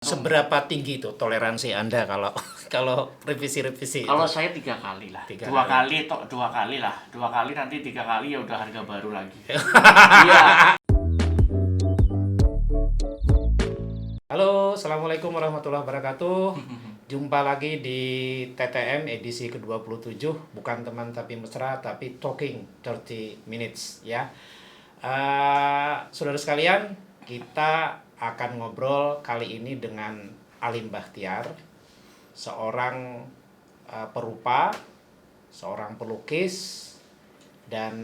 Seberapa tinggi itu toleransi Anda kalau kalau revisi-revisi itu? Kalau saya 3 kali lah, Tiga dua kali. kali toh 2 kali lah, 2 kali nanti 3 kali ya udah harga baru lagi. Iya. Halo, Assalamualaikum warahmatullahi wabarakatuh. Jumpa lagi di TTM edisi ke-27, bukan teman tapi mesra, tapi talking 30 minutes ya. Saudara sekalian, kita akan ngobrol kali ini dengan Alim Bahtiar, seorang perupa, seorang pelukis, dan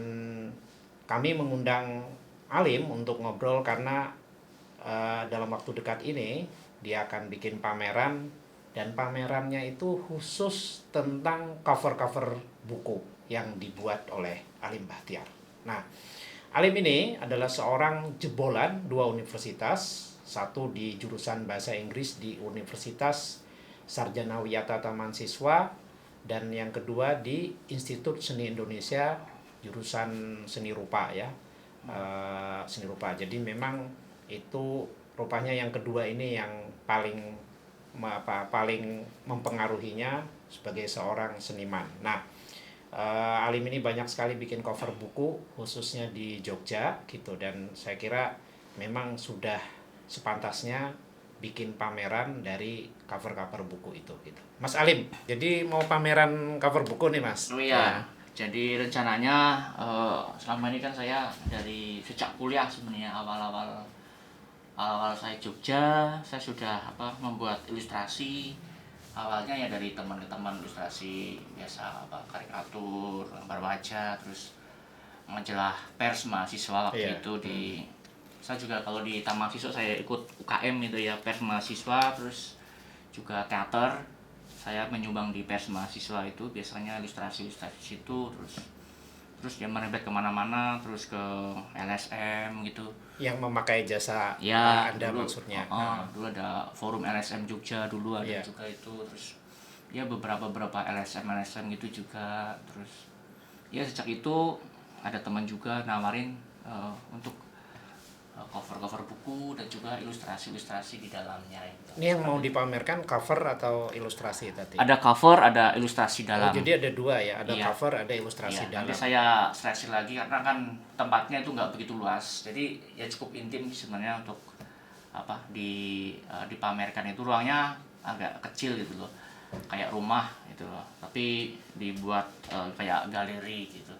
kami mengundang Alim untuk ngobrol karena dalam waktu dekat ini dia akan bikin pameran, dan pamerannya itu khusus tentang cover-cover buku yang dibuat oleh Alim Bahtiar. Nah, Alim ini adalah seorang jebolan 2 universitas, satu di jurusan bahasa Inggris di Universitas Sarjana Wiyata Taman Siswa, dan yang kedua di Institut Seni Indonesia jurusan seni rupa ya. Seni rupa. Jadi memang itu rupanya yang kedua ini yang paling mempengaruhinya sebagai seorang seniman. Nah, Alim ini banyak sekali bikin cover buku khususnya di Jogja gitu, dan saya kira memang sudah sepantasnya bikin pameran dari cover-cover buku itu gitu. Mas Alim, jadi mau pameran cover buku nih Mas? Oh iya. Jadi rencananya selama ini kan saya dari sejak kuliah sebenarnya awal-awal saya Jogja, saya sudah membuat ilustrasi. Awalnya ya dari teman ke teman, ilustrasi biasa karikatur, gambar wajah, terus majalah pers mahasiswa waktu itu di saya juga kalau di Taman Siswa saya ikut UKM itu ya, pers mahasiswa, terus juga teater. Saya menyumbang di pers mahasiswa itu biasanya ilustrasi situ, terus dia merembet kemana-mana, terus ke LSM gitu. Yang memakai jasa Ya, Anda dulu, maksudnya. dulu ada forum LSM Jogja dulu ada juga itu, terus ya beberapa LSM gitu juga. Terus ya sejak itu ada teman juga nawarin untuk cover buku dan juga ilustrasi di dalamnya itu. Ini yang mau dipamerkan cover atau ilustrasi tadi? Ada cover, ada ilustrasi dalam. Jadi ada dua ya, ada Iya. cover, ada ilustrasi dalam. Nanti saya seleksi lagi karena kan tempatnya itu nggak begitu luas, jadi ya cukup intim sebenarnya untuk dipamerkan. Itu ruangnya agak kecil gitu loh, kayak rumah gitu loh, tapi dibuat kayak galeri gitu.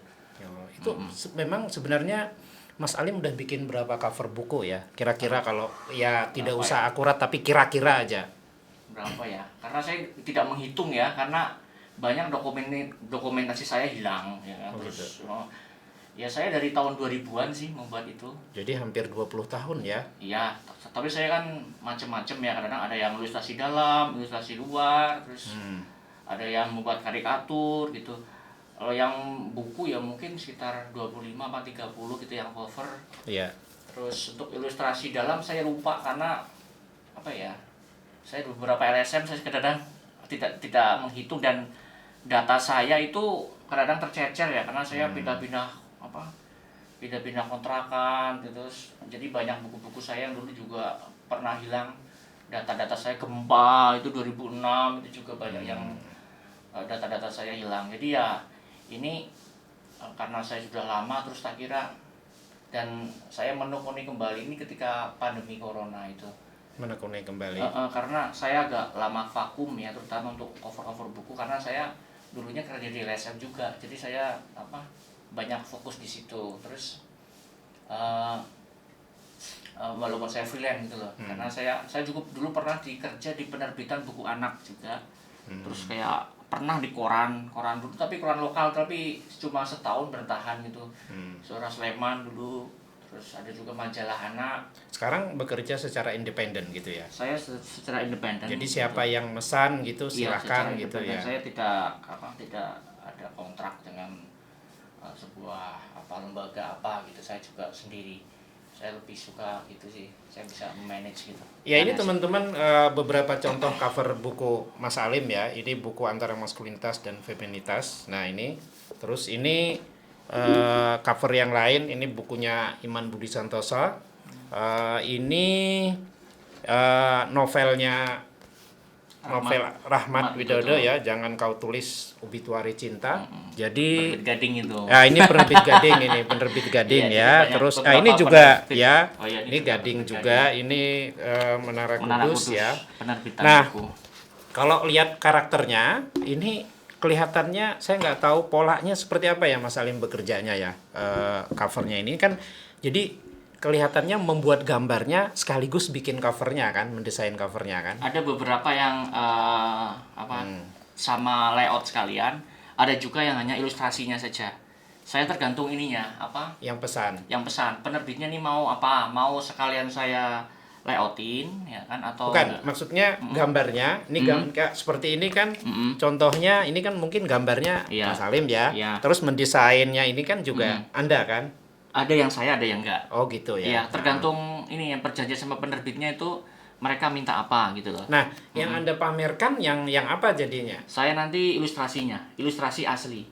Itu memang sebenarnya Mas Alim udah bikin berapa cover buku ya? Kira-kira kalau ya tidak Berapa usah akurat tapi kira-kira aja. Berapa ya? Karena saya tidak menghitung ya, karena banyak dokumentasi saya hilang ya kan. Terus ya saya dari tahun 2000-an sih membuat itu. Jadi hampir 20 tahun ya. Iya, tapi saya kan macam-macam ya, kadang-kadang ada yang ilustrasi dalam, ilustrasi luar, terus ada yang membuat karikatur gitu. Kalau yang buku ya mungkin sekitar 25 atau 30 gitu yang cover. Iya. Terus untuk ilustrasi dalam saya lupa karena saya beberapa LSM saya kadang tidak menghitung, dan data saya itu kadang tercecer ya karena saya pindah-pindah kontrakan gitu. Jadi banyak buku-buku saya yang dulu juga pernah hilang. Data-data saya gempa itu 2006 itu juga banyak yang data-data saya hilang. Jadi ya ini karena saya sudah lama, terus tak kira, dan saya menekuni kembali ini ketika pandemi corona itu. Menekuni kembali. Karena saya agak lama vakum ya, terutama untuk cover buku, karena saya dulunya kerja di LSM juga, jadi saya banyak fokus di situ. Terus walaupun saya freelance gitu loh, karena saya cukup dulu pernah dikerja di penerbitan buku anak juga. Terus kayak pernah di koran dulu, tapi koran lokal, tapi cuma setahun bertahan gitu. Suara Sleman dulu. Terus ada juga majalah anak. Sekarang bekerja secara independen gitu ya. Saya secara independen. Jadi siapa yang mesan gitu silahkan gitu ya. Saya tidak ada kontrak dengan sebuah lembaga gitu. Saya juga sendiri. Saya lebih suka gitu sih. Saya bisa manage gitu. Ya ini teman-teman beberapa contoh cover buku Mas Alim ya. Ini buku antara maskulinitas dan feminitas. Nah ini, terus ini cover yang lain. Ini bukunya Iman Budi Santoso. Ini novel Rahmat Widodo Widodo. ya, Jangan Kau Tulis Obituari Cinta. Jadi Penerbit Gading itu. ya ini penerbit Gading ini, penerbit Gading Iya, ya. banyak Terus beberapa ini juga penerbit. ya, Oh iya, ini juga Gading penerbit juga, ini Menara Menara Kudus ya. Penerbitan Nah, buku. kalau lihat karakternya, ini kelihatannya saya nggak tahu polanya seperti apa ya Mas Salim bekerjanya ya. Covernya ini kan jadi kelihatannya membuat gambarnya sekaligus bikin covernya kan, mendesain covernya kan. Ada beberapa yang sama layout sekalian, ada juga yang hanya ilustrasinya saja. Saya tergantung ininya Yang pesan. yang pesan penerbitnya nih mau apa, mau sekalian saya layoutin ya kan atau Bukan, enggak. maksudnya gambarnya, ini kayak seperti ini kan, contohnya ini kan mungkin gambarnya Iya. Mas Salim ya, Iya. terus mendesainnya ini kan juga Anda kan? Ada yang saya, ada yang enggak. Oh gitu ya. Iya, tergantung ini yang perjanjian sama penerbitnya itu mereka minta apa gitu loh. Nah, yang Anda pamerkan yang apa jadinya? Saya nanti ilustrasinya, ilustrasi asli.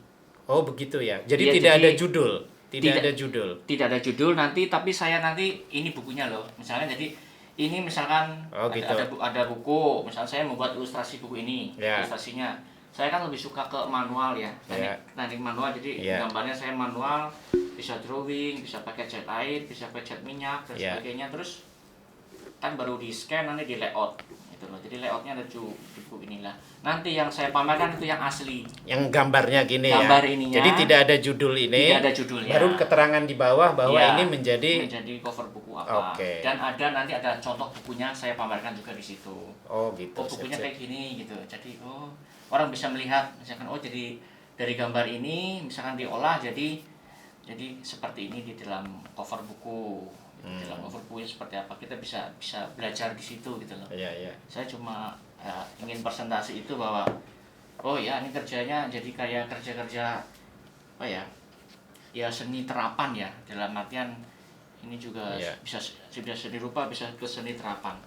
Oh begitu ya. Jadi Iya, tidak jadi ada judul, tidak tidak- ada judul. Tidak ada judul nanti, tapi saya nanti ini bukunya loh. Misalnya jadi ini misalkan Oh, gitu. ada buku, misalnya saya membuat ilustrasi buku ini, Ya. ilustrasinya. Saya kan lebih suka ke manual ya, Ya. teknik manual. Jadi Ya. gambarnya saya manual, bisa drawing, bisa pakai cat air, bisa pakai cat minyak dan Ya. sebagainya. Terus kan baru di scan nanti di layout gitu loh. Jadi layoutnya ada di buku inilah. Nanti yang saya pamerkan itu yang asli. Yang gambarnya gini Gambar ya. ininya. Jadi tidak ada judul ini. Tidak ada judulnya. Baru keterangan di bawah bahwa Iya, ini menjadi cover buku apa. Oke. Dan nanti ada contoh bukunya saya pamerkan juga di situ. oh gitu. Oh, bukunya sip, sip. kayak gini gitu. Jadi orang bisa melihat misalkan jadi dari gambar ini misalkan diolah jadi seperti ini di dalam cover buku. Di dalam cover bukunya seperti apa kita bisa belajar di situ gitu loh. Iya, iya. Saya cuma ingin presentasi itu bahwa oh ya ini kerjanya jadi kayak kerja apa ya? Ya seni terapan ya, dalam artian ini juga Iya. bisa seni rupa, bisa ke seni terapan.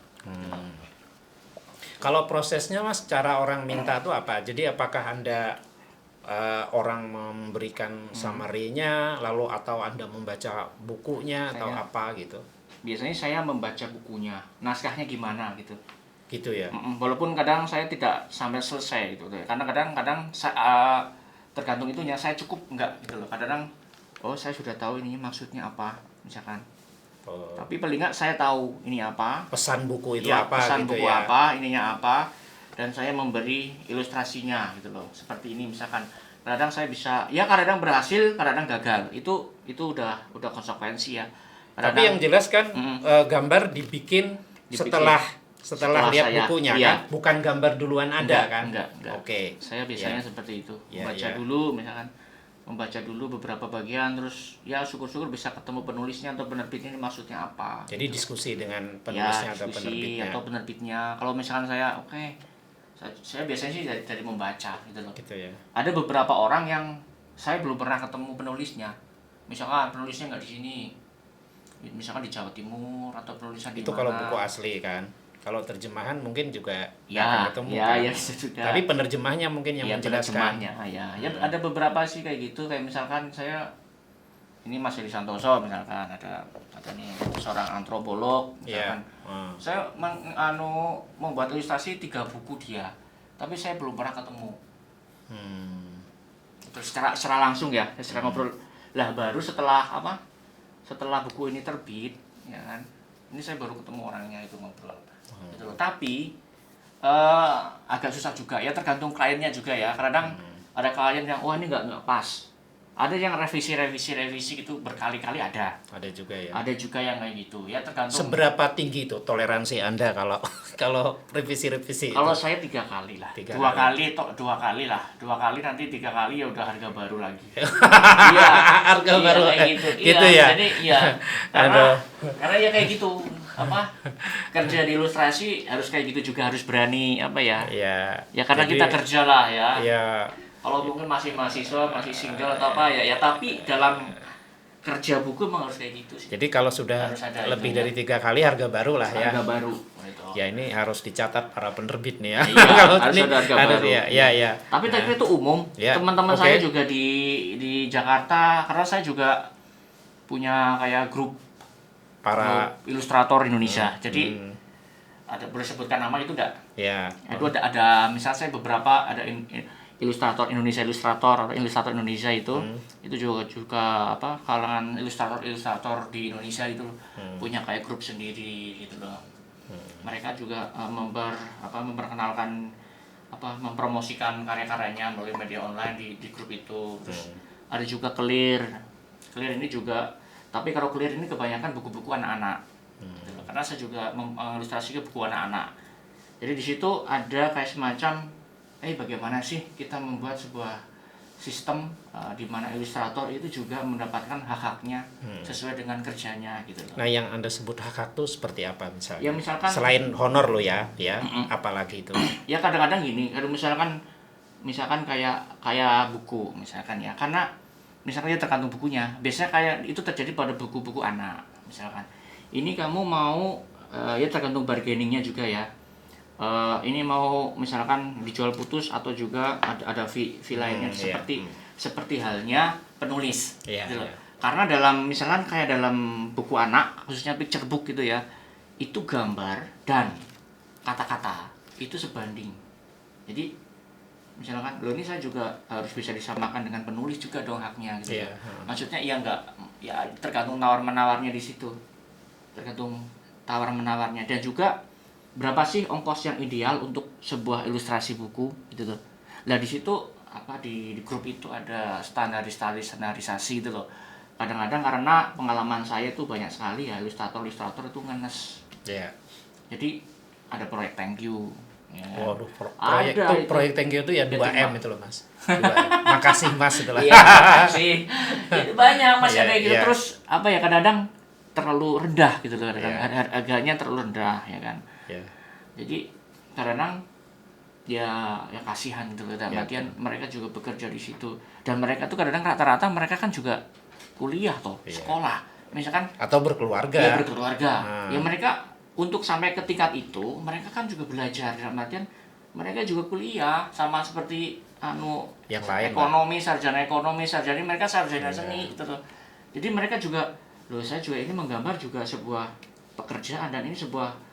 Kalau prosesnya Mas, cara orang minta tuh apa? Jadi apakah Anda orang memberikan summary-nya, lalu atau Anda membaca bukunya atau Saya- apa gitu? Biasanya saya membaca bukunya, naskahnya gimana gitu. Gitu ya. Walaupun kadang saya tidak sampai selesai gitu, karena kadang tergantung itunya saya cukup enggak gitu loh. Kadang saya sudah tahu ini maksudnya apa misalkan. Oh, Tapi paling enggak saya tahu ini apa. pesan buku itu Ya, apa pesan gitu buku ya. apa, ininya apa, dan saya memberi ilustrasinya gitu loh. Seperti ini misalkan. Kadang saya bisa, ya kadang berhasil, kadang gagal. Itu udah konsekuensi ya. Tapi yang jelas kan gambar dibikin setelah Setelah lihat saya, bukunya iya. kan, bukan gambar duluan ada kan? Enggak. Oke. Saya biasanya Ya. seperti itu. Ya, Membaca ya. dulu misalkan membaca dulu beberapa bagian terus ya syukur-syukur bisa ketemu penulisnya atau penerbitnya ini maksudnya apa. Jadi diskusi dengan Ya, penulisnya atau diskusi penerbitnya. atau penerbitnya. Kalau misalkan saya saya biasanya sih dari membaca gitu loh. Gitu ya. Ada beberapa orang yang saya belum pernah ketemu penulisnya. Misalkan penulisnya nggak di sini. Misalkan di Jawa Timur atau penulisnya di Itu mana. kalau buku asli kan. Kalau terjemahan mungkin juga Ya, akan ketemu ya, kan. ya bisa juga. Tapi penerjemahnya mungkin yang Ya, menjelaskan. penerjemahnya, ya ada beberapa sih kayak gitu. Kayak misalkan saya ini Mas Heri Santoso misalkan ada nih seorang antropolog Iya. misalkan. Saya membuat ilustrasi 3 buku dia, tapi saya belum pernah ketemu. Terus secara langsung ya, secara ngobrol. Lah baru setelah buku ini terbit, ya kan. Ini saya baru ketemu orangnya itu ngobrol. Gitu loh. Tapi agak susah juga ya, tergantung kliennya juga ya. Kadang ada klien yang wah ini nggak pas. Ada yang revisi gitu berkali-kali ada. Ada juga ya. Ada juga yang kayak gitu ya, tergantung. Seberapa tinggi itu toleransi Anda kalau kalau revisi-revisi Kalau itu? saya 3 kali lah, 3 2 kali. kali, 2 kali lah, 2 kali nanti 3 kali ya udah harga baru lagi. Iya, Harga baru kayak gitu. gitu Iya, ya. Jadi iya, Aduh. karena ya kayak gitu. Kerja di ilustrasi harus kayak gitu juga, harus berani Iya. ya karena Jadi, kita kerja lah ya. Iya. Kalau mungkin masih mahasiswa, masih single atau apa ya tapi dalam kerja buku emang harus kayak gitu sih. Jadi kalau sudah Harus ada lebih itunya. dari 3 kali harga baru lah ya. Harga baru gitu. Ya ini harus dicatat para penerbit nih ya. Iya, Kalau harus ini ada harga harus baru. ya. Tapi Nah, itu umum. Ya, Teman-teman oke. saya juga di Jakarta, karena saya juga punya kayak grup para ilustrator Indonesia. Jadi ada boleh sebutkan nama itu enggak? Ya. Itu ada misal saya beberapa ada ilustrator atau ilustrator Indonesia itu juga apa kalangan ilustrator di Indonesia itu punya kayak grup sendiri gitu loh. Mereka juga memperkenalkan mempromosikan karya-karyanya melalui media online di grup itu. Terus ada juga Clear ini juga, tapi kalau Clear ini kebanyakan buku-buku anak-anak gitu loh. Karena saya juga mengilustrasi ke buku anak-anak, jadi di situ ada kayak semacam bagaimana sih kita membuat sebuah sistem di mana ilustrator itu juga mendapatkan hak-haknya sesuai dengan kerjanya gitu loh. Nah, yang Anda sebut hak-hak itu seperti apa misalnya? Ya misalkan selain honor lo ya, apalagi itu? Ya kadang-kadang gini, kalau misalkan kayak buku misalkan ya, karena misalkan ya tergantung bukunya. Biasanya kayak itu terjadi pada buku-buku anak. Misalkan ini kamu mau ya tergantung bargainingnya juga ya. Ini mau misalkan dijual putus atau juga ada fee lainnya seperti halnya penulis gitu loh. Karena misalkan kayak dalam buku anak khususnya picture book gitu ya, itu gambar dan kata-kata itu sebanding. Jadi misalkan ini saya juga harus bisa disamakan dengan penulis juga dong haknya gitu. Maksudnya ya tergantung tawar-menawarnya di situ. Tergantung tawar-menawarnya dan juga berapa sih ongkos yang ideal untuk sebuah ilustrasi buku gitu loh. Nah di situ di grup itu ada standarisasi gitu loh. Kadang-kadang karena pengalaman saya tuh banyak sekali ya ilustrator itu ngenes. Jadi ada proyek thank you. Ya. Waduh, proyek thank you itu ya 2M itu loh Mas. 2M. Makasih Mas itu lah. Iya, makasih. Jadi banyak Mas kayak gitu. Terus kadang-kadang terlalu rendah gitu loh, harganya terlalu rendah ya kan. Jadi kadang ya kasihan gitu loh, dalam artian mereka juga bekerja di situ dan mereka tuh kadang-kadang rata-rata mereka kan juga kuliah sekolah misalkan atau berkeluarga. Ya mereka untuk sampai ke tingkat itu mereka kan juga belajar, dalam artian mereka juga kuliah sama seperti yang lain sarjana ekonomi mereka sarjana seni gitu loh. Jadi mereka juga saya juga ini menggambar juga sebuah pekerjaan dan ini sebuah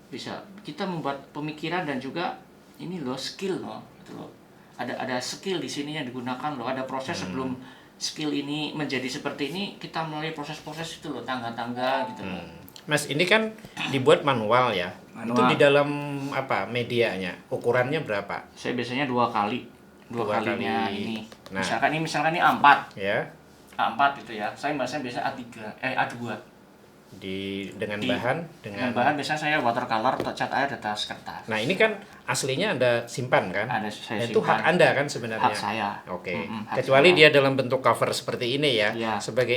bisa kita membuat pemikiran dan juga ini skill gitu loh. Ada skill di sini yang digunakan ada proses sebelum skill ini menjadi seperti ini, kita melalui proses-proses itu tangga-tangga gitu loh. Mas, ini kan dibuat manual ya. Itu di dalam medianya ukurannya berapa? Saya biasanya dua kalinya ini. Nah, misalkan ini A4 ya. A4 gitu ya. Saya biasa A3 A2 dengan bahan biasanya saya watercolor atau cat air di atas kertas. Nah ini kan aslinya Anda simpan kan? Ada saya simpan. Itu hak Anda kan sebenarnya? Hak saya. Oke. Kecuali dia dalam bentuk cover seperti ini ya.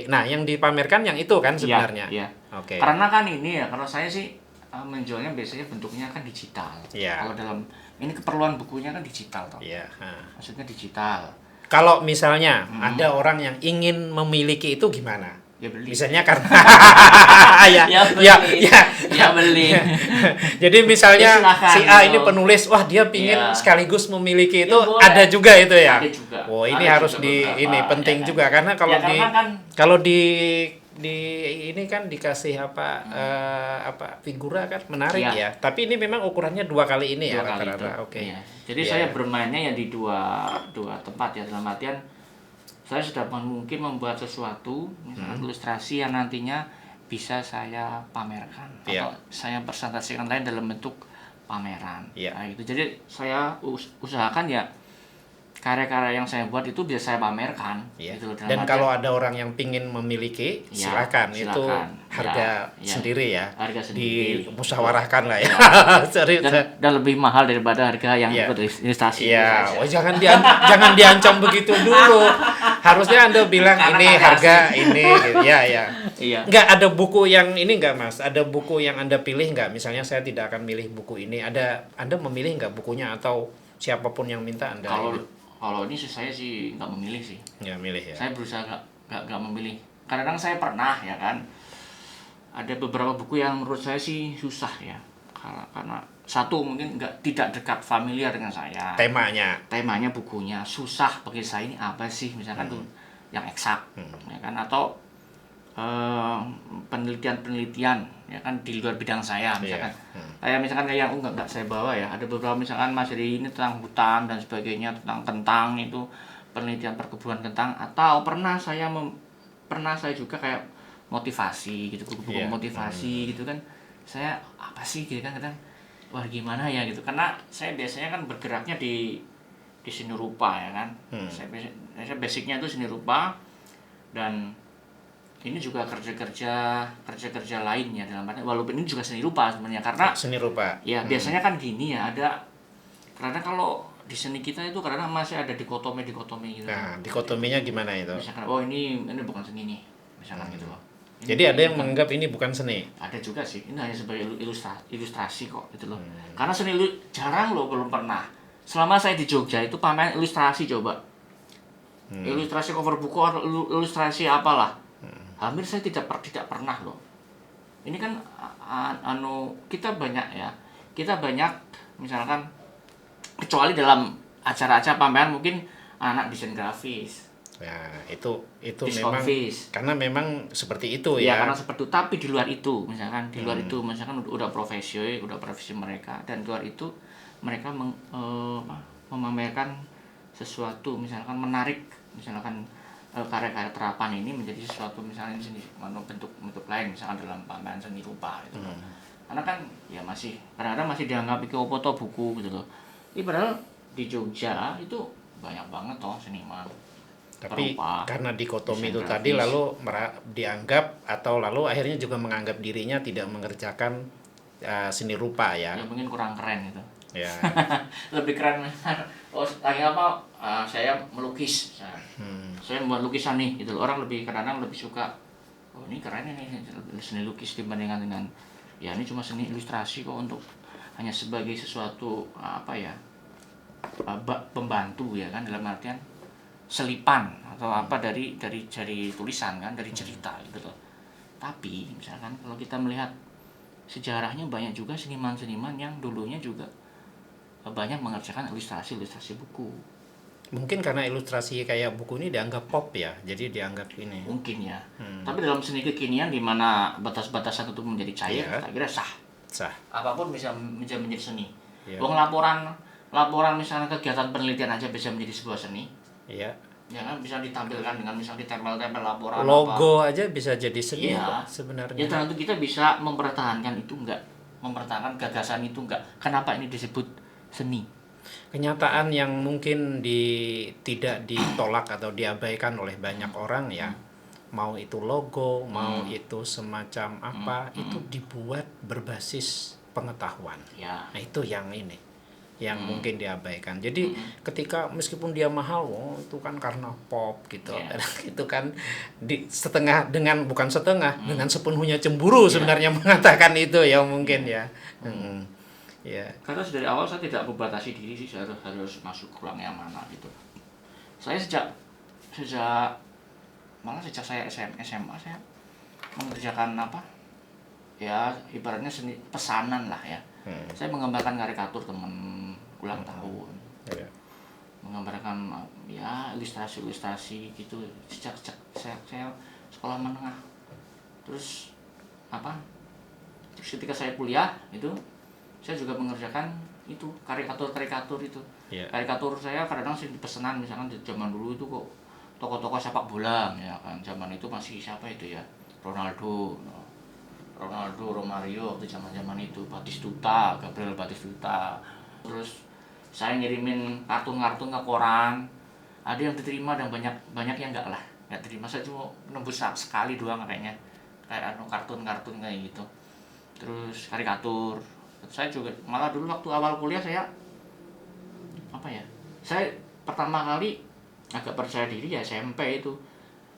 Nah yang dipamerkan yang itu kan sebenarnya? Iya. Oke. Karena kan ini ya, kalau saya sih menjualnya biasanya bentuknya kan digital. Kalau dalam ini keperluan bukunya kan digital toh. Maksudnya digital. Kalau misalnya ada orang yang ingin memiliki itu gimana? Ya beli. Misalnya karena beli. Jadi misalnya si A ini penulis, wah dia pingin sekaligus memiliki itu, ada juga itu ya. Ada juga. Oh ini harus penting juga karena kalau di ini kan dikasih figura kan menarik ya. Tapi ini memang ukurannya 2 kali ini ya rata-rata. Oke. Jadi saya bermainnya ya di dua tempat ya, dalam artian saya sudah mungkin membuat sesuatu misalnya ilustrasi yang nantinya bisa saya pamerkan atau saya presentasikan lain dalam bentuk pameran. Nah, itu jadi saya usahakan ya karya-karya yang saya buat itu bisa saya pamerkan. Gitu, dan kalau ada orang yang pingin memiliki, silakan. Itu harga sendiri ya. Harga sendiri. Dimusyawarahkan lah ya. dan lebih mahal daripada harga yang ilustrasi. Jangan diancam begitu dulu. Harusnya Anda bilang ini harga ini gitu. Enggak ada buku yang ini enggak Mas? Ada buku yang Anda pilih enggak? Misalnya saya tidak akan milih buku ini. Anda memilih enggak bukunya atau siapapun yang minta Anda? Kalau ini saya sih nggak memilih sih. Nggak milih ya. Saya berusaha nggak memilih. Kadang-kadang saya pernah ya kan. Ada beberapa buku yang menurut saya sih susah ya. Karena satu mungkin tidak dekat familiar dengan saya. Temanya bukunya susah bagi saya, ini apa sih misalkan tuh yang eksak ya kan, atau eh, penelitian-penelitian ya kan di luar bidang saya misalkan. Kayak enggak saya bawa ya. Ada beberapa misalkan materi ini tentang hutan dan sebagainya, tentang kentang itu penelitian perkebunan kentang, atau pernah saya juga kayak motivasi gitu, buku-buku motivasi gitu kan. Saya apa sih gitu kan kadang wah gimana ya gitu, karena saya biasanya kan bergeraknya di seni rupa ya kan. Saya basicnya itu seni rupa, dan ini juga kerja-kerja lainnya dalam arti walaupun ini juga seni rupa sebenarnya, karena Seni rupa. ya biasanya kan gini ya, karena kalau di seni kita itu kadang masih ada dikotomi gitu. Nah, dikotominya gimana itu? Misalkan oh ini bukan seni nih misalkan gitu loh. Jadi ada yang menganggap ini bukan seni. Ada juga sih, ini hanya sebagai ilustrasi kok gitu loh. Karena seni jarang loh, belum pernah. Selama saya di Jogja itu pameran ilustrasi coba. Ilustrasi cover buku atau ilustrasi apalah. Hampir saya tidak pernah loh. Ini kan kita banyak ya. Kita banyak misalkan kecuali dalam acara-acara pameran mungkin anak desain grafis. Ya, itu memang Diskonfis. karena memang seperti itu Ya, ya. karena seperti itu. Tapi di luar itu, misalkan udah profesi mereka, dan di luar itu mereka memamerkan sesuatu, misalkan menarik, misalkan karya-karya terapan ini menjadi sesuatu misalnya di sini bentuk lain, misalkan dalam pameran seni rupa gitu loh. Karena kan ya masih kadang-kadang masih dianggap itu foto buku gitu loh. Ini padahal di Jogja itu banyak banget toh seniman. Tapi Perupa, karena dikotomi itu desain tadi grafis. lalu dianggap atau lalu akhirnya juga menganggap dirinya tidak mengerjakan seni rupa ya. Ya mungkin kurang keren gitu. Ya. Lebih keren. Oh, lagi apa? Saya melukis. Saya membuat lukisan nih, gitu. Orang kadang-kadang lebih suka. Oh ini keren ini seni lukis dibandingkan dengan ya ini cuma seni ilustrasi kok, untuk hanya sebagai sesuatu apa ya, pembantu ya kan, dalam artian selipan atau apa dari tulisan kan, dari cerita gitu loh. Tapi misalkan kalau kita melihat sejarahnya, banyak juga seniman-seniman yang dulunya juga banyak mengerjakan ilustrasi buku. Mungkin karena ilustrasi kayak buku ini dianggap pop ya, jadi dianggap ini. Mungkin ya. Tapi dalam seni kekinian di mana batas-batasan itu menjadi cair, Iya. saya kira sah. Apapun bisa menjadi seni. Iya. Wong laporan misalnya kegiatan penelitian aja bisa menjadi sebuah seni. Iya. Ya kan, bisa ditampilkan dengan misalnya ditempel-tempel laporan Logo aja bisa jadi seni Iya. kok sebenarnya. Ya tergantung kita bisa mempertahankan itu enggak, mempertahankan gagasan itu enggak. Kenapa ini disebut seni? Kenyataan yang mungkin tidak ditolak atau diabaikan oleh banyak orang ya, mau itu logo, mau itu semacam apa, itu dibuat berbasis pengetahuan. Ya. Nah itu yang mungkin diabaikan. Jadi ketika meskipun dia mahal, itu kan karena pop gitu. Yeah. Itu kan bukan setengah, dengan sepenuhnya cemburu sebenarnya mengatakan itu ya mungkin ya. Ya. Karena dari awal saya tidak membatasi diri sih, saya harus masuk ruang yang mana gitu. Saya sejak saya SMA saya mengerjakan apa? Ya ibaratnya seni pesanan lah ya. Saya menggambarkan karikatur teman ulang tahun. Ya. Menggambarkan ya ilustrasi gitu sejak saya sekolah menengah. Terus ketika saya kuliah itu saya juga mengerjakan itu karikatur itu. Yeah. Karikatur saya kadang-kadang sih pesanan, misalkan di zaman dulu itu kok tokoh-tokoh sepak bola ya kan, zaman itu masih siapa itu ya, Ronaldo, Romario waktu zaman itu, Gabriel Batistuta. Terus saya ngirimin kartun ke koran, ada yang diterima dan banyak yang enggak lah, nggak terima. Saya cuma nembus sekali doang kayaknya, kayak kartun kayak gitu. Terus karikatur. Saya juga malah dulu waktu awal kuliah saya pertama kali agak percaya diri ya SMP itu,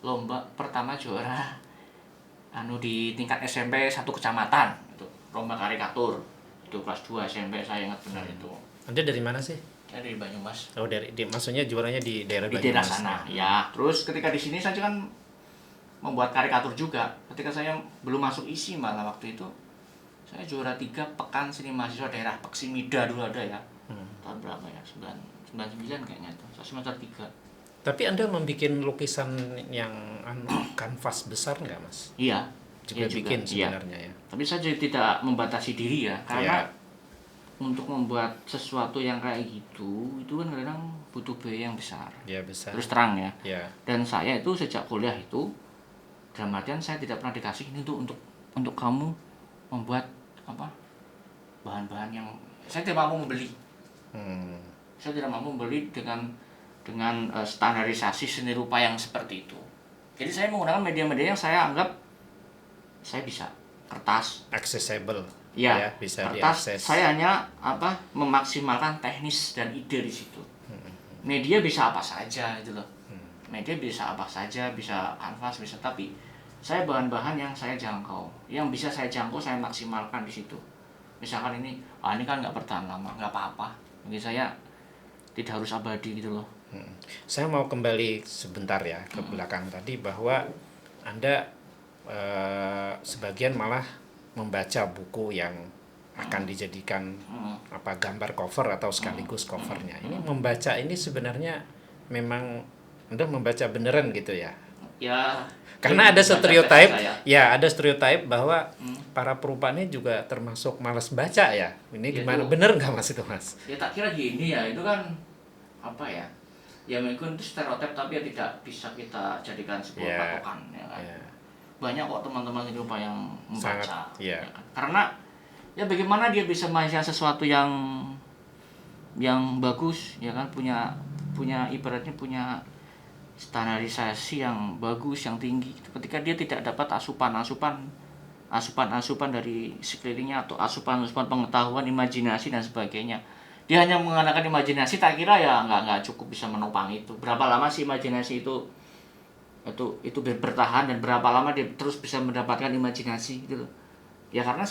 lomba pertama juara di tingkat SMP satu kecamatan itu, lomba karikatur itu kelas 2 SMP, saya ingat benar itu. Anda dari mana sih? Saya dari Banyumas. Oh maksudnya juaranya di daerah Di Banyumas. daerah sana ya. Terus ketika di sini saya kan membuat karikatur juga. Ketika saya belum masuk isi malah waktu itu saya juara 3 pekan seni mahasiswa daerah Peksimida dulu ada ya. Tahun berapa ya? 99 kayaknya itu. Saya semester 3. Tapi Anda membuat lukisan yang kanvas besar nggak, Mas? Iya. Juga Iya bikin iya. sebenarnya ya. Tapi saya juga tidak membatasi diri ya, karena Iya. untuk membuat sesuatu yang kayak gitu itu kan kadang butuh biaya yang besar. Ya besar. Terus terang ya. Ya. Dan saya itu sejak kuliah itu dalam artian saya tidak pernah dikasih ini tuh untuk kamu membuat apa bahan-bahan yang saya tidak mampu membeli. Saya tidak mampu membeli dengan standarisasi seni rupa yang seperti itu. Jadi saya menggunakan media-media yang saya anggap saya bisa. Kertas, Accessible. ya, bisa kertas. diakses. Saya hanya memaksimalkan teknis dan ide di situ. Media bisa apa saja itu loh. Media bisa apa saja, bisa kanvas, bisa, tapi saya bahan-bahan yang saya jangkau, yang bisa saya jangkau saya maksimalkan di situ. Misalkan ini kan nggak bertahan lama, nggak apa-apa. Bagi saya tidak harus abadi gitu loh. Saya mau kembali sebentar ya ke belakang tadi bahwa Anda sebagian malah membaca buku yang akan dijadikan gambar cover atau sekaligus covernya. Ini membaca ini sebenarnya memang Anda membaca beneran gitu ya? Ya. Karena ada stereotype, saya. ada stereotype bahwa para perupa ini juga termasuk malas baca ya. Ini gimana? Itu, bener nggak Mas itu, Mas? Ya tak kira gini ya, itu kan apa ya? Ya mungkin itu stereotip tapi ya tidak bisa kita jadikan sebuah patokan ya kan. Banyak kok teman-teman ini lupa yang membaca. Ya kan? Karena ya bagaimana dia bisa menghasilkan sesuatu yang bagus ya kan, punya ibaratnya punya standarisasi yang bagus, yang tinggi. Ketika dia tidak dapat asupan dari sekelilingnya atau asupan pengetahuan, imajinasi dan sebagainya. Dia hanya mengandalkan imajinasi, tak kira ya nggak cukup bisa menopang itu. Berapa lama sih imajinasi itu bertahan, dan berapa lama dia terus bisa mendapatkan imajinasi gitu loh. Ya karena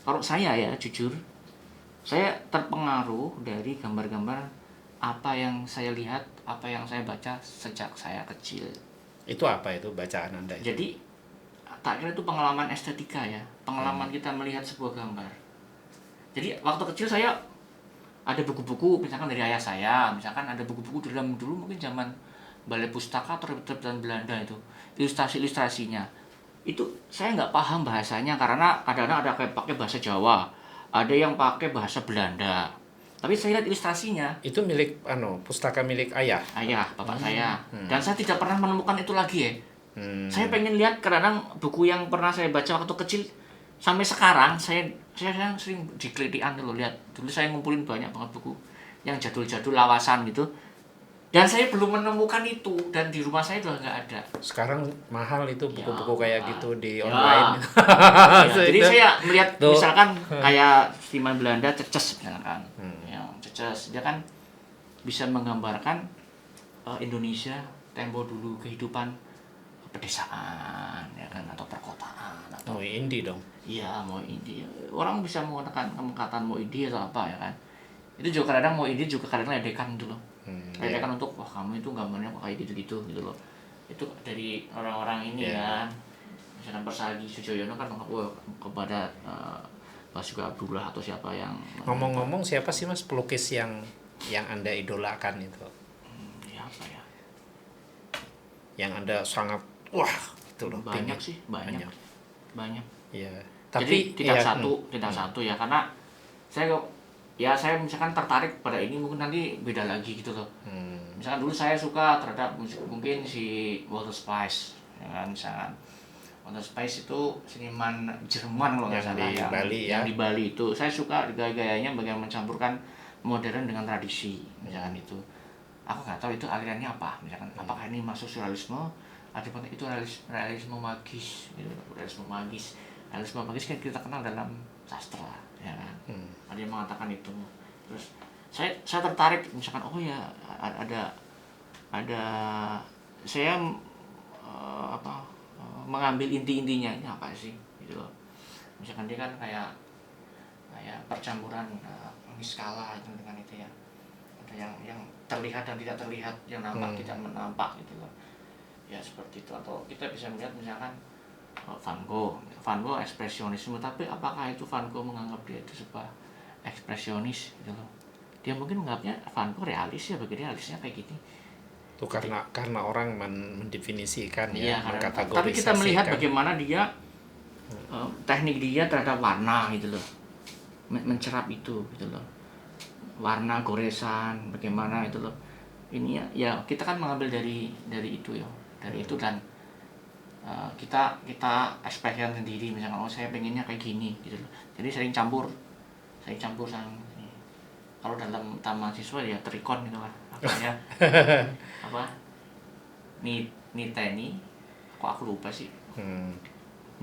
kalau saya ya jujur, saya terpengaruh dari gambar-gambar apa yang saya lihat, apa yang saya baca sejak saya kecil. Itu apa itu bacaan Anda itu? Jadi tak kira itu pengalaman estetika ya, pengalaman kita melihat sebuah gambar. Jadi waktu kecil saya ada buku-buku, misalkan dari ayah saya, misalkan ada buku-buku dalam dulu mungkin zaman Balai Pustaka atau terbitan Belanda itu, ilustrasi-ilustrasinya. Itu saya nggak paham bahasanya karena kadang-kadang ada kayak pakai bahasa Jawa, ada yang pakai bahasa Belanda. Tapi saya lihat ilustrasinya. Itu milik pustaka milik ayah. Ayah, bapak saya. Dan saya tidak pernah menemukan itu lagi ya. Saya pengen lihat kadang buku yang pernah saya baca waktu kecil sampai sekarang saya sering dikelitian dulu lihat. Dulu saya ngumpulin banyak banget buku yang jadul-jadul lawasan gitu. Dan saya belum menemukan itu, dan di rumah saya udah nggak ada. Sekarang mahal itu buku-buku kayak gitu di ya. online. Jadi saya melihat misalkan kayak Seniman Belanda Ceces misalkan. Yang Ceces dia kan bisa menggambarkan Indonesia tempo dulu, kehidupan pedesaan ya kan, atau perkotaan atau indie dong. Iya, mau indie. Orang bisa menggunakan kata mau indie atau apa ya kan. Itu juga kadang mau indie juga kadang ledekan gitu loh. Ledekan untuk wah kamu itu gambarnya kok kayak gitu-gitu gitu loh. Itu dari orang-orang ini kan. Misalkan Persagi Sujoyono kan kepada Basuki Abdullah atau siapa yang ngomong-ngomong siapa sih Mas pelukis yang Anda idolakan itu? Ya apa ya? Yang Anda sangat wah itu loh. Banyak sih, banyak. Iya. Tapi tidak satu ya, karena saya misalkan tertarik pada ini mungkin nanti beda lagi gitu loh. Misalkan dulu saya suka terhadap musik mungkin si Walter Spice ya kan, misalkan Walter Spice itu seniman Jerman kalau nggak salah ya, yang di Bali itu saya suka gaya-gayanya bagaimana mencampurkan modern dengan tradisi misalkan itu. Aku nggak tahu itu alirannya apa, misalkan apakah ini masuk surrealisme atau itu realisme magis gitu. Realisme magis kan kita kenal dalam sastra ya kan. Ada yang mengatakan itu. Terus saya tertarik misalkan ada saya mengambil inti-intinya ini apa sih gitu loh. Misalkan dia kan kayak percampuran skala itu dengan itu ya. Ada yang terlihat dan tidak terlihat, yang nampak tidak menampak gitu loh. Ya seperti itu. Atau kita bisa melihat misalkan Van Gogh ekspresionisme, tapi apakah itu Van Gogh menganggap dia itu sebuah ekspresionis gitu loh. dia mungkin menganggapnya Vanco realis ya, bagi realisnya kayak gini. Itu karena orang mendefinisikan Iya, ya, tapi kita mengkategorisasikan. melihat bagaimana dia teknik dia terhadap warna gitu loh, mencerap itu gitu loh, warna goresan bagaimana itu loh. Ini ya kita kan mengambil dari itu ya, dari itu, dan kita ekspresikan sendiri, misalkan oh saya pengennya kayak gini gitu loh. Jadi sering campur sama ini. Kalau dalam taman siswa ya terikon gitu lah, apa ya apa niteni, kok aku lupa sih,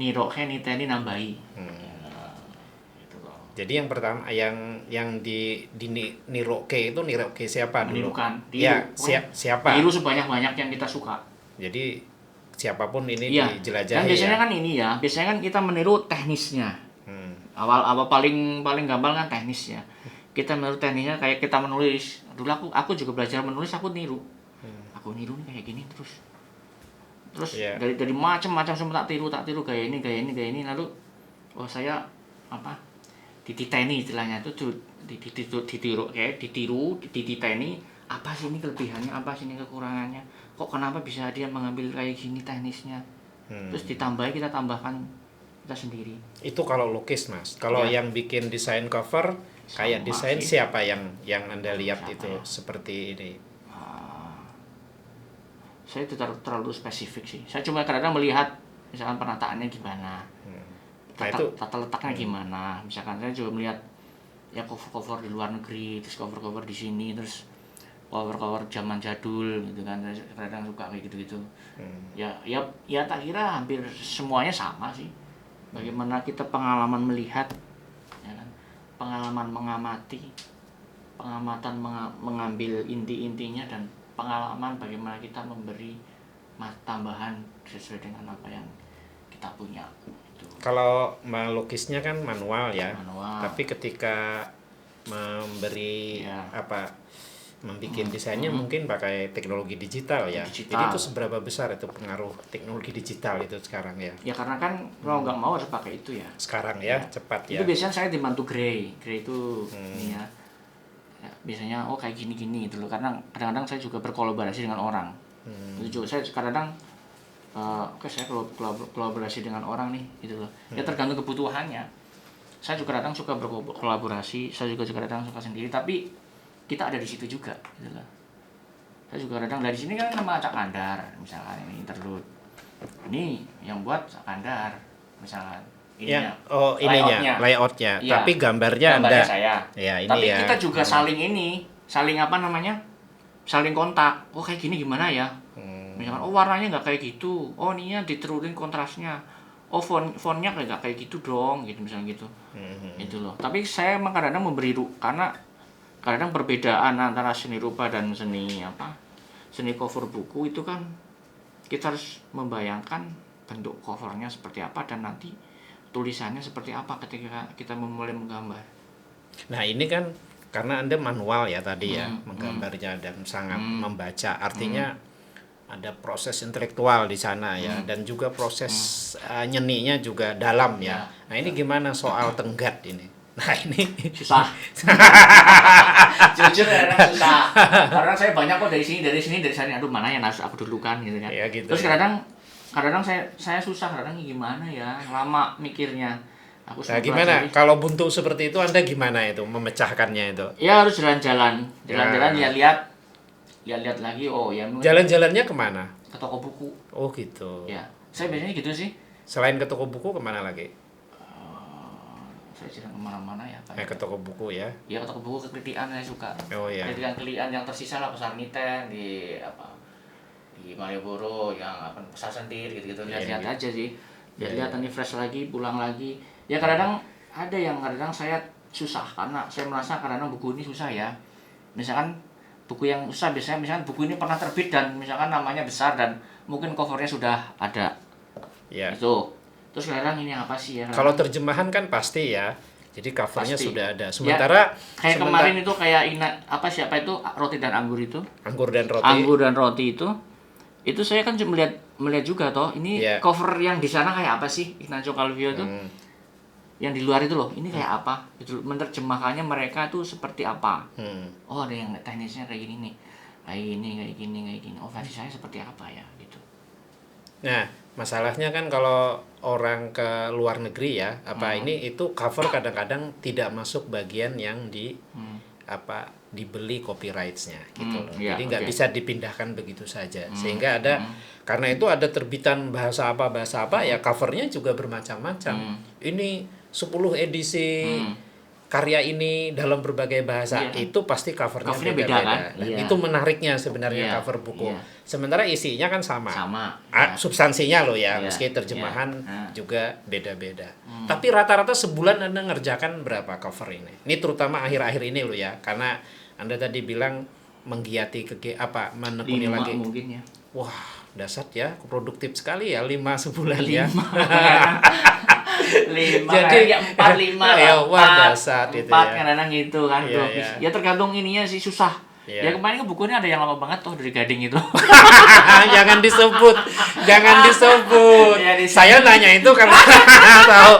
niroke niteni nambahi. Gitu loh. Jadi yang pertama yang di niroke itu niroke siapa dulu? Menirukan, Ya, tiru. siapa? Tiru sebanyak-banyak yang kita suka. Jadi siapapun ini Iya. dijelajahi Dan biasanya ya. kan ini ya, biasanya kan kita meniru teknisnya. Awal paling gampang kan teknisnya. Kita meniru teknisnya, kayak kita menulis. Dulu aku juga belajar menulis, aku niru. Aku niru nih kayak gini terus Iya. dari macam-macam semua tak tiru gaya ini, lalu oh saya apa dititeni istilahnya itu ditiru kayak dititeni, apa sih ini kelebihannya, apa sih ini kekurangannya, kok kenapa bisa dia mengambil kayak gini teknisnya, terus kita tambahkan kita sendiri. Itu kalau lukis, Mas. Kalau Ya. yang bikin desain cover kayak Sama desain sih. siapa yang Anda lihat Siapa itu ya? seperti ini? Saya itu terlalu spesifik sih. Saya cuma kadang-kadang melihat misalkan penataannya gimana, Nah, itu tata letaknya gimana. Misalkan saya juga melihat ya cover di luar negeri, terus cover di sini, terus cover zaman jadul gitu kan. Saya kadang suka kayak gitu-gitu. Ya tak kira hampir semuanya sama sih. Bagaimana kita pengalaman melihat, ya kan? Pengalaman mengamati, pengamatan mengambil inti-intinya, dan pengalaman bagaimana kita memberi tambahan sesuai dengan apa yang kita punya. Itu. kalau melukisnya kan manual ya. Manual. Tapi ketika memberi Ya. membikin desainnya mungkin pakai teknologi digital ya. Digital. Jadi itu seberapa besar itu pengaruh teknologi digital itu sekarang ya? Ya karena kan mau nggak mau harus pakai itu ya. Sekarang ya, cepat ya. Itu biasanya saya dibantu Gray itu ini ya. Ya, biasanya oh kayak gini gitu loh, karena kadang-kadang saya juga berkolaborasi dengan orang. Itu juga saya kadang-kadang oke saya kolaborasi dengan orang nih gitu loh. Ya tergantung kebutuhannya. Saya juga kadang suka berkolaborasi, saya juga kadang suka sendiri, tapi kita ada di situ juga gitu loh. Saya juga kadang dari sini kan nama Cak Kandar misalkan, ini interlude. Ini yang buat Cak Kandar misalkan. Ya, ininya, layoutnya. Iya. Tapi gambarnya Anda. Saya. Ya, ini Tapi ya. kita juga saling apa namanya? Saling kontak. Oh kayak gini gimana ya? Misalkan oh warnanya nggak kayak gitu. Oh ininya diturunin kontrasnya. Oh fontnya nggak kayak gitu dong, gitu misalnya gitu. Itu loh. Tapi saya emang kadang-kadang memberi karena kadang perbedaan antara seni rupa dan seni cover buku itu kan kita harus membayangkan bentuk covernya seperti apa dan nanti tulisannya seperti apa ketika kita memulai menggambar. Nah, ini kan karena Anda manual ya tadi ya, menggambarnya dan sangat membaca. Artinya ada proses intelektual di sana ya, dan juga proses nyeninya juga dalam ya. Nah, ini gimana soal tenggat ini? Nah, ini Susah. Jujur kadang susah. Karena saya banyak kok dari sana. Aduh, mana yang harus aku dulukan gitu kan. Ya, gitu Terus ya. kadang saya susah, kadang gimana ya, lama mikirnya. Aku Nah, sudah gimana? pelajari. Kalau buntu seperti itu Anda gimana itu memecahkannya itu? Ya harus jalan-jalan, lihat-lihat lagi. Oh ya, Jalan-jalannya kemana? ke toko buku. Oh, gitu. Ya, saya biasanya gitu sih. Selain ke toko buku kemana lagi? Saya jarang kemana-mana ya. Ke toko buku ya. Ya ke toko buku, ke Kritian saya suka. Oh ya. Kritian yang tersisa lah, Pasar Miten di Malioboro, yang Pasar Sentir gitu-gitu. Lihat-lihat Iya, aja sih. Lihat-lihat ini fresh lagi, pulang lagi. Ya kadang ada yang kadang saya susah karena saya merasa kadang buku ini susah ya. Misalkan buku yang susah biasanya misalkan buku ini pernah terbit dan misalkan namanya besar dan mungkin covernya sudah ada. Ya. Itu. Terus kadang ini apa sih ya? Kalau terjemahan kan pasti ya. Jadi covernya Pasti. sudah ada. Sementara Kayak kemarin itu kayak siapa itu Roti dan Anggur itu? Anggur dan Roti. Anggur dan Roti itu saya kan melihat juga toh ini Iya. cover yang di sana kayak apa sih Ignacio Calvio itu. yang di luar itu loh, ini kayak apa? Itu menerjemahkannya mereka tuh seperti apa? Oh, ada yang teknisnya kayak gini nih. Kayak gini. Oh, versi saya seperti apa ya gitu. Nah, masalahnya kan kalau orang ke luar negeri ya, ini itu cover kadang-kadang tidak masuk bagian yang dibeli copyrights-nya gitu loh. Iya, Jadi nggak oke. bisa dipindahkan begitu saja. Sehingga karena itu ada terbitan bahasa apa ya covernya juga bermacam-macam. Ini 10 edisi karya ini dalam berbagai bahasa, Iya. itu pasti covernya Covernya beda-beda. beda, kan? Nah, Iya. itu menariknya sebenarnya Iya, cover buku. iya. Sementara isinya kan sama. Sama. Ya. Substansinya loh ya, Iya, meski terjemahan iya. juga beda-beda. Tapi rata-rata sebulan Anda ngerjakan berapa cover ini? Ini terutama akhir-akhir ini loh ya, karena Anda tadi bilang menggiati menekuni 5 lagi. mungkin ya. Wah, dasar ya, produktif sekali ya 5 sebulan ya. 5 Jadi, ya 4 5 ya, lah. wah, dahsyat itu 4 ya. kadang-kadang gitu kan Iya, tuh. iya. Ya tergantung ininya sih susah. Iya. Ya kemarin kan bukunya ada yang lama banget tuh dari Gading itu. Jangan disebut, jangan disebut. Ya, Saya nanya itu karena tahu.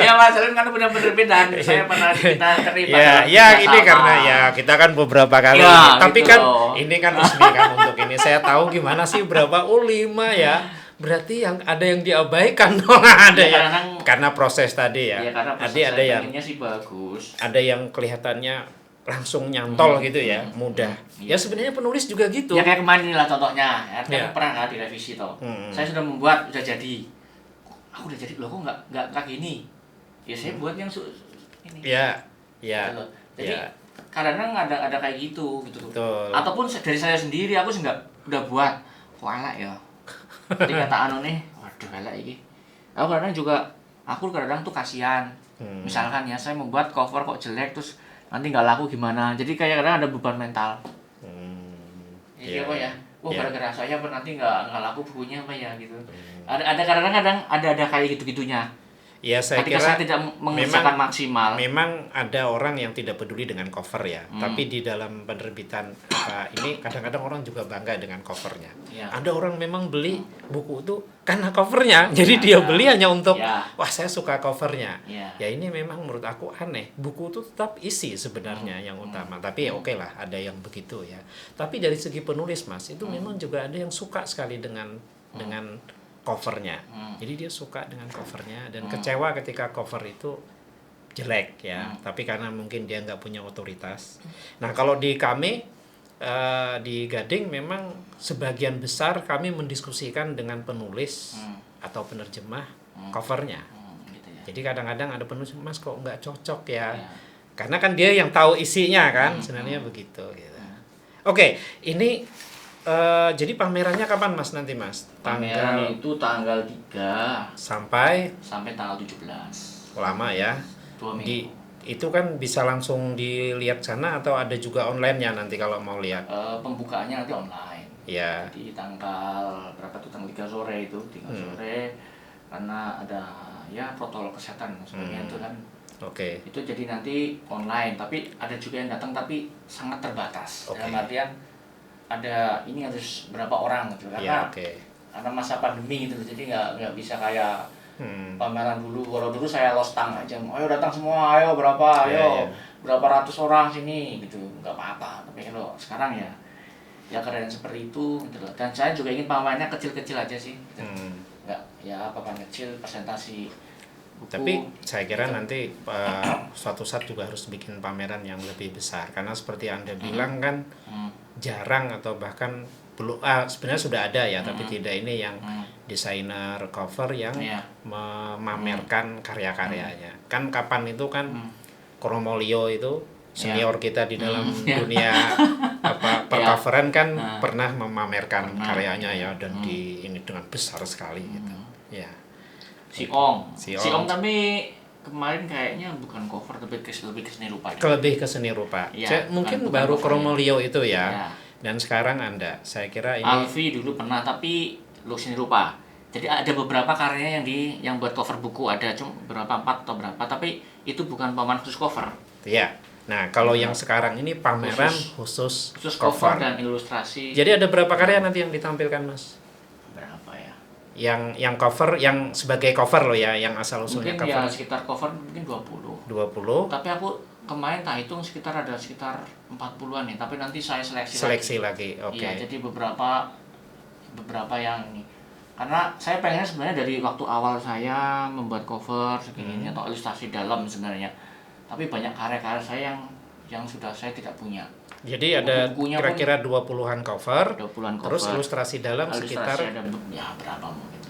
Ya masalahnya kan benar penerbitan. Saya pernah kita terlibat. Ya, dalam ya kerjasama. ini karena ya kita kan beberapa kali. Ya, Tapi gitu kan loh. ini kan resmi kan untuk ini. Saya tahu gimana sih berapa 5 ya. Berarti yang ada yang diabaikan dong. Ada Ya, ya. kadang-kadang- Karena proses tadi ya. Ya karena Tadi ada yang sih bagus. ada yang kelihatannya langsung nyantol gitu ya, mudah. Ya sebenarnya penulis juga gitu. Ya kayak kemarin inilah contohnya. Ya, kan Ya. pernah kan direvisi toh. Hmm. Saya sudah membuat, udah jadi. Aku udah jadi loh, kok nggak gini. Ya saya buat yang ini. Ya, ya. Gitu loh. Jadi ya. kadang-kadang ada kayak gitu loh. Betul. Ataupun dari saya sendiri aku sih nggak udah buat. Kok elek ya. Jadi kata anu nih, waduh elek ini. Aku kadang juga kadang tuh kasihan. Misalkan ya saya membuat cover kok jelek terus nanti nggak laku gimana. Jadi kayak kadang ada beban mental. Iya kok ya. Wah, Iya. gara-gara saya nanti nggak laku bukunya apa ya gitu. Ada kadang-kadang ada kayak gitu-gitunya. Ya saya Ketika kira saya tidak mengerjakan maksimal. memang ada orang yang tidak peduli dengan cover ya. Tapi di dalam penerbitan ini kadang-kadang orang juga bangga dengan covernya. Ya. Ada orang memang beli buku itu karena covernya. Jadi dia beli hanya untuk Ya. wah saya suka covernya. Ya. Ya ini memang menurut aku aneh. Buku itu tetap isi sebenarnya yang utama. Tapi ya oke lah ada yang begitu ya. Tapi dari segi penulis Mas itu memang juga ada yang suka sekali dengan covernya. Jadi dia suka dengan covernya dan kecewa ketika cover itu jelek ya. Tapi karena mungkin dia nggak punya otoritas. Nah kalau di kami di Gading memang sebagian besar kami mendiskusikan dengan penulis atau penerjemah covernya. Gitu ya. Jadi kadang-kadang ada penulis Mas kok nggak cocok ya. Ya. Karena kan dia yang tahu isinya kan sebenarnya begitu. Gitu. Oke, ini jadi pamerannya kapan Mas nanti Mas? Pameran itu tanggal 3 sampai tanggal 17. lama ya. 2 minggu. Di itu kan bisa langsung dilihat sana atau ada juga online-nya nanti kalau mau lihat. Pembukaannya nanti online. Ya. Di tanggal berapa tuh, tanggal 3 sore itu, 3 sore karena ada ya protokol kesehatan sebenarnya itu kan. Oke. Itu jadi nanti online, tapi ada juga yang datang tapi sangat terbatas. Oke. Dalam artian ada ini harus berapa orang gitu Ya, karena oke. karena masa pandemi gitu, jadi nggak bisa kayak pameran dulu. Kalau dulu saya lostang aja, ayo datang semua, ayo berapa, Ya, ayo ya. berapa ratus orang sini gitu, nggak apa-apa. Tapi kalau sekarang ya keadaan seperti itu gitu loh. Dan saya juga ingin pamerannya kecil-kecil aja sih gitu. Nggak ya papan kecil presentasi buku. Tapi saya kira nanti suatu saat juga harus bikin pameran yang lebih besar karena seperti Anda bilang kan jarang atau bahkan belum sebenarnya sudah ada ya tapi tidak ini yang desainer cover yang Iya. memamerkan karya-karyanya. Kan kapan itu kan Kromolio itu senior kita di dalam dunia percoveran kan pernah memamerkan karyanya ya dan di ini dengan besar sekali gitu. Ya. Si Ong Si Ong. tapi kemarin kayaknya bukan cover tapi lebih ke seni rupa. Lebih ke seni rupa. Ya, Mungkin bukan baru cover Kromolio itu ya. Ya. Dan sekarang Anda, saya kira ini Alfi dulu pernah tapi lu seni rupa. Jadi ada beberapa karyanya yang buat cover buku ada cuma berapa 4 atau berapa tapi itu bukan pameran khusus cover. ya. Nah, kalau yang sekarang ini pameran khusus Khusus cover dan ilustrasi. Jadi ada berapa karya nanti yang ditampilkan, Mas? Berapa ya? yang cover, yang sebagai cover loh ya, yang asal usulnya Mungkin ya cover sekitar cover mungkin 20. 20. Tapi aku kemarin tak hitung sekitar 40-an nih, tapi nanti saya Seleksi lagi. Oke. Iya, jadi beberapa yang ini. Karena saya pengennya sebenarnya dari waktu awal saya membuat cover segini atau ilustrasi dalam sebenarnya. Tapi banyak karya-karya saya yang sudah saya tidak punya. Jadi ada Bukunya kira-kira 20-an cover. 20-an cover. Terus ilustrasi dalam sekitar ada ya berapa mungkin?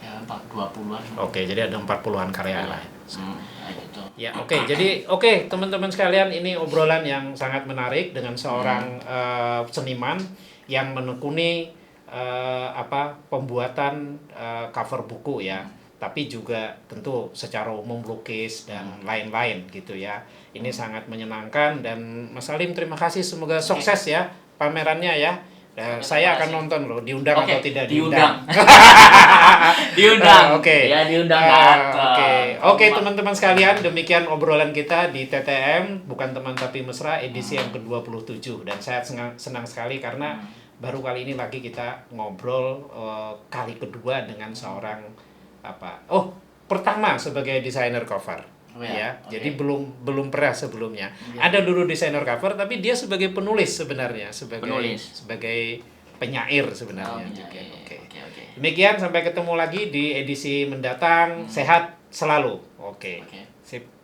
Ya 20-an. Oke, jadi ada 40-an karya lah. Gitu. Ya, oke. Jadi teman-teman sekalian, ini obrolan yang sangat menarik dengan seorang seniman yang menekuni pembuatan cover buku ya. Tapi juga tentu secara umum lukis dan lain-lain gitu ya. Ini sangat menyenangkan, dan Mas Salim terima kasih, semoga sukses ya pamerannya ya. Saya akan nonton loh, diundang atau tidak diundang. Diundang. Oke. Ya, diundang. Oke, teman-teman sekalian, demikian obrolan kita di TTM Bukan Teman Tapi Mesra edisi yang ke-27, dan saya senang sekali karena baru kali ini lagi kita ngobrol kali kedua dengan seorang pertama sebagai desainer cover. Jadi belum pernah sebelumnya. Ada dulu desainer cover, tapi dia sebagai penulis sebenarnya, sebagai penyair sebenarnya juga. Oke. Demikian, sampai ketemu lagi di edisi mendatang. Sehat selalu. Oke. Sip.